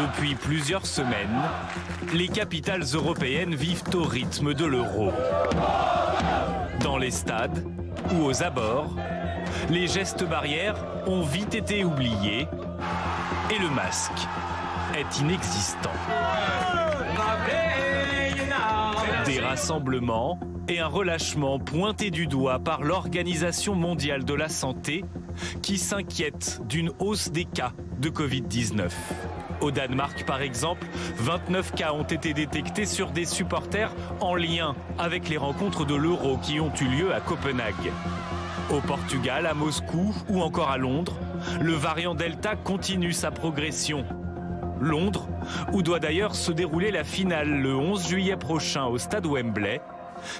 Depuis plusieurs semaines, les capitales européennes vivent au rythme de l'euro. Dans les stades ou aux abords, les gestes barrières ont vite été oubliés et le masque est inexistant. Des rassemblements et un relâchement pointés du doigt par l'Organisation mondiale de la santé qui s'inquiète d'une hausse des cas de Covid-19. Au Danemark, par exemple, 29 cas ont été détectés sur des supporters en lien avec les rencontres de l'Euro qui ont eu lieu à Copenhague. Au Portugal, à Moscou ou encore à Londres, le variant Delta continue sa progression. Londres, où doit d'ailleurs se dérouler la finale le 11 juillet prochain au stade Wembley.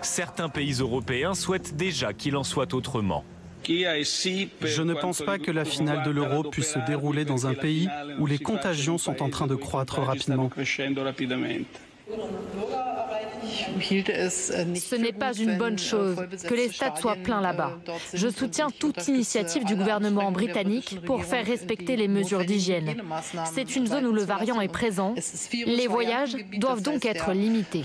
Certains pays européens souhaitent déjà qu'il en soit autrement. Je ne pense pas que la finale de l'Euro puisse se dérouler dans un pays où les contagions sont en train de croître rapidement. Ce n'est pas une bonne chose que les stades soient pleins là-bas. Je soutiens toute initiative du gouvernement britannique pour faire respecter les mesures d'hygiène. C'est une zone où le variant est présent. Les voyages doivent donc être limités.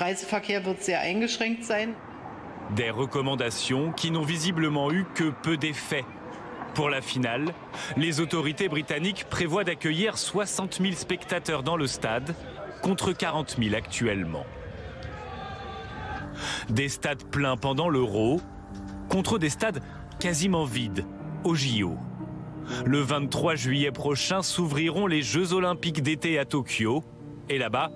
Des recommandations qui n'ont visiblement eu que peu d'effet. Pour la finale, les autorités britanniques prévoient d'accueillir 60 000 spectateurs dans le stade, contre 40 000 actuellement. Des stades pleins pendant l'Euro, contre des stades quasiment vides au JO. Le 23 juillet prochain s'ouvriront les Jeux Olympiques d'été à Tokyo. Et là-bas,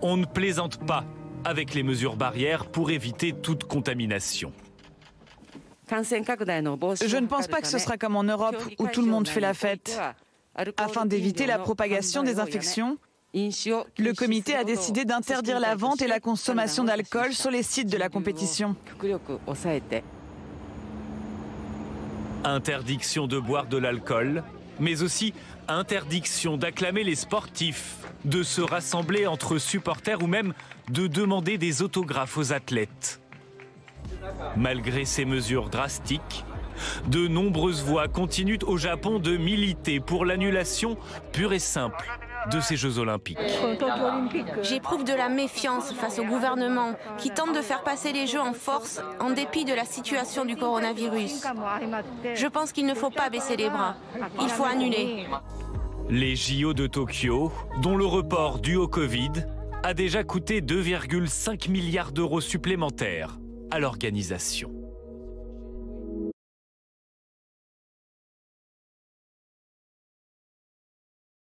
on ne plaisante pas avec les mesures barrières pour éviter toute contamination. Je ne pense pas que ce sera comme en Europe où tout le monde fait la fête. Afin d'éviter la propagation des infections, le comité a décidé d'interdire la vente et la consommation d'alcool sur les sites de la compétition. Interdiction de boire de l'alcool, mais aussi interdiction d'acclamer les sportifs, de se rassembler entre supporters ou même de demander des autographes aux athlètes. Malgré ces mesures drastiques, de nombreuses voix continuent au Japon de militer pour l'annulation pure et simple de ces Jeux Olympiques. J'éprouve de la méfiance face au gouvernement qui tente de faire passer les Jeux en force en dépit de la situation du coronavirus. Je pense qu'il ne faut pas baisser les bras. Il faut annuler. Les JO de Tokyo, dont le report dû au Covid, a déjà coûté 2,5 milliards d'euros supplémentaires à l'organisation.